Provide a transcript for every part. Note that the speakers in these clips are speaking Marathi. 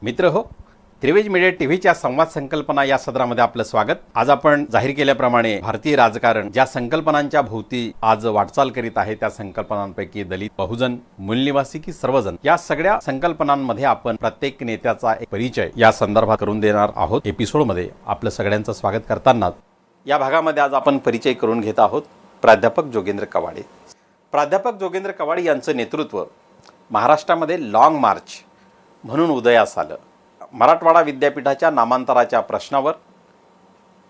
मित्र हो, त्रिवेज मीडिया टीव्हीच्या संवाद संकल्पना या सदरामध्ये आपलं स्वागत। आज आपण जाहीर केल्याप्रमाणे भारतीय राजकारण ज्या संकल्पनांच्या भोवती आज वाटचाल करीत आहे त्या संकल्पनांपैकी दलित, बहुजन, मूलनिवासी की सर्वजन या सगळ्या संकल्पनांमध्ये आपण प्रत्येक नेत्याचा एक परिचय या संदर्भात करून देणार आहोत। एपिसोडमध्ये आपलं सगळ्यांचं स्वागत करताना या भागामध्ये आज आपण परिचय करून घेत आहोत प्राध्यापक जोगेंद्र कवाडे। प्राध्यापक जोगेंद्र कवाडे यांचं नेतृत्व महाराष्ट्रामध्ये लॉंग मार्च म्हणून उदयास आलं। मराठवाडा विद्यापीठाच्या नामांतराच्या प्रश्नावर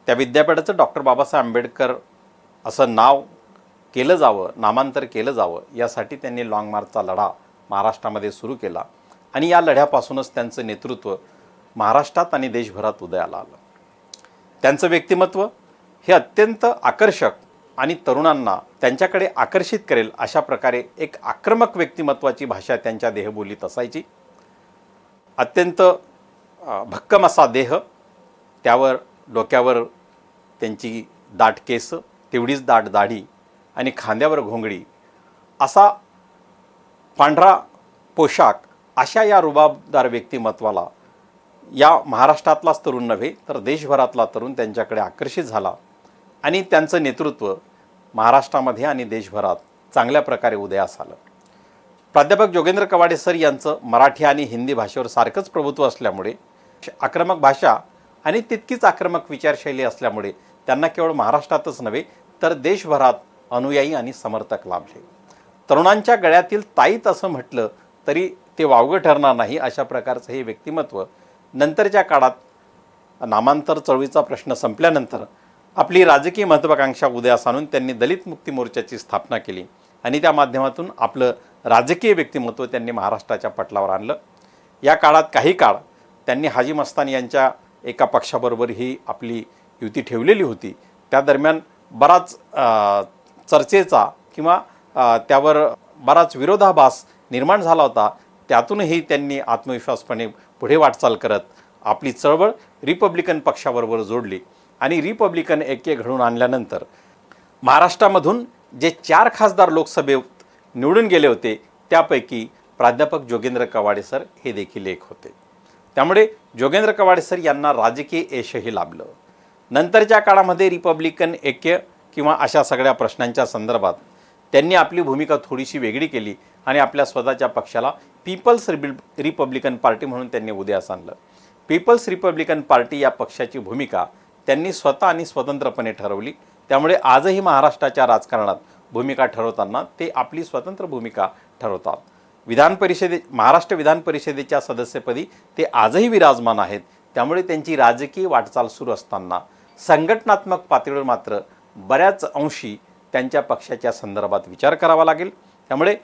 त्या विद्यापीठाचं डॉक्टर बाबासाहेब आंबेडकर असं नाव केलं जावं, नामांतर केलं जावं यासाठी त्यांनी लॉंग मार्चचा लढा महाराष्ट्रामध्ये सुरू केला आणि या लढ्यापासूनच त्यांचं नेतृत्व महाराष्ट्रात आणि देशभरात उदयाला आलं। त्यांचं व्यक्तिमत्व हे अत्यंत आकर्षक आणि तरुणांना त्यांच्याकडे आकर्षित करेल अशा प्रकारे एक आक्रमक व्यक्तिमत्वाची भाषा त्यांच्या देहबोलीत असायची। अत्यंत भक्कम असा देह, त्यावर डोक्यावर त्यांची दाट केस, तेवढीच दाट दाढी आणि खांद्यावर घोंगडी, असा पांढरा पोशाख, अशा या रुबाबदार व्यक्तिमत्वाला या महाराष्ट्रातलाच तरुण नव्हे तर देशभरातला तरुण त्यांच्याकडे आकर्षित झाला आणि त्यांचं नेतृत्व महाराष्ट्रामध्ये आणि देशभरात चांगल्या प्रकारे उदयास आलं। प्राध्यापक जोगेंद्र कवाडे सर यांचं मराठी आणि हिंदी भाषेवर सारखंच प्रभुत्व असल्यामुळे, आक्रमक भाषा आणि तितकीच आक्रमक विचारशैली असल्यामुळे त्यांना केवळ महाराष्ट्रातच नव्हे तर देशभरात अनुयायी आणि समर्थक लाभले। तरुणांच्या गळ्यातील ताईत असं म्हटलं तरी ते वावगं ठरणार नाही अशा प्रकारचं हे व्यक्तिमत्व नंतरच्या काळात नामांतर चळवळीचा प्रश्न संपल्यानंतर आपली राजकीय महत्त्वाकांक्षा उदयास आणून त्यांनी दलित मुक्ती मोर्चाची स्थापना केली आणि त्या माध्यमातून आपलं राजकीय व्यक्तिमत्व त्यांनी महाराष्ट्राच्या पटलावर आणलं। या काळात काही काळ त्यांनी हाजी मस्तानी यांच्या एका पक्षाबरोबर ही आपली युती ठेवलेली होती। त्या दरम्यान बराच चर्चेचा किंवा त्यावर बराच विरोधाभास निर्माण झाला होता। त्यातूनही त्यांनी आत्मविश्वासपणे पुढे वाटचाल करत आपली चळवळ रिपब्लिकन पक्षाबरोबर जोडली आणि रिपब्लिकन ऐक्य घडवून आणल्यानंतर महाराष्ट्रामधून जे 4 खासदार लोकसभेत निवडून गेले होते त्यापैकी प्राध्यापक जोगेंद्र कवाडे सर हे देखील एक होते। त्यामुळे जोगेंद्र कवाडे सर यांना राजकीय यशही लाभलं। नंतरच्या काळामध्ये रिपब्लिकन ऐक्य किंवा अशा सगळ्या प्रश्नांच्या संदर्भात त्यांनी आपली भूमिका थोडीशी वेगळी केली आणि आपल्या स्वतःच्या पक्षाला पीपल्स रिपब्लिकन पार्टी म्हणून त्यांनी उदयास आणलं। पीपल्स रिपब्लिकन पार्टी या पक्षाची भूमिका त्यांनी स्वतः आणि स्वतंत्रपणे ठरवली। त्यामुळे आजही महाराष्ट्राच्या राजकारणात भूमिका ठरवताना ते आपली स्वतंत्र भूमिका ठरवतात। महाराष्ट्र विधान परिषदेच्या सदस्यपदी ते आजही विराजमान आहेत। त्यामुळे त्यांची राजकीय वाटचाल सुरू असताना संघटनात्मक पातळीवर मात्र बऱ्याच अंशी त्यांच्या पक्षाच्या संदर्भात विचार करावा लागेल। त्यामुळे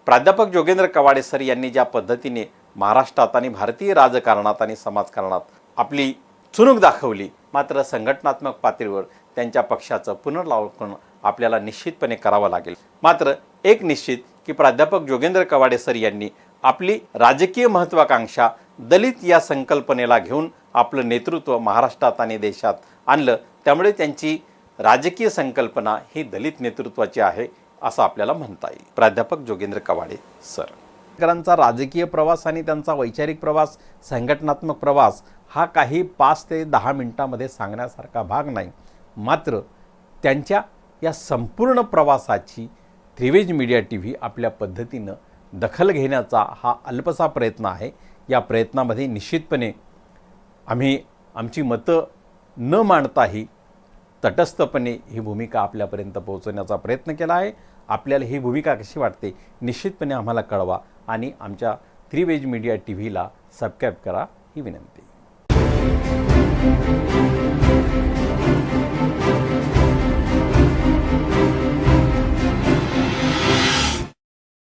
प्राध्यापक जोगेंद्र कवाडे सर यांनी ज्या पद्धतीने महाराष्ट्रात आणि भारतीय राजकारणात आणि समाजकारणात आपली चुणूक दाखवली, मात्र संघटनात्मक पातळीवर त्यांच्या पक्षाचं पुनर्लावकन आपल्याला निश्चितपणे करावं लागेल। मात्र एक निश्चित की प्राध्यापक जोगेंद्र कवाडे सर यांनी आपली राजकीय महत्त्वाकांक्षा दलित या संकल्पनेला घेऊन आपलं नेतृत्व महाराष्ट्रात आणि देशात आणलं। त्यामुळे त्यांची राजकीय संकल्पना ही दलित नेतृत्वाची आहे असं आपल्याला म्हणता येईल। प्राध्यापक जोगेंद्र कवाडे सर यांचा राजकीय प्रवास आणि त्यांचा वैचारिक प्रवास, संघटनात्मक प्रवास हा काही 5 ते 10 मिनिटांमध्ये सांगण्यासारखा भाग नाही। मात्र त्यांच्या या संपूर्ण प्रवासाची त्रिवेज मीडिया टीव्ही आपल्या पद्धतीनं दखल घेण्याचा हा अल्पसा प्रयत्न आहे। या प्रयत्नामध्ये निश्चितपणे आम्ही आमची मतं न मांडताही तटस्थपणे ही भूमिका आपल्यापर्यंत पोहोचवण्याचा प्रयत्न केला आहे। आपल्याला ही भूमिका कशी वाटते निश्चितपणे आम्हाला कळवा आणि आमच्या त्रिवेज मीडिया टीव्हीला सबस्क्राईब करा ही विनंती।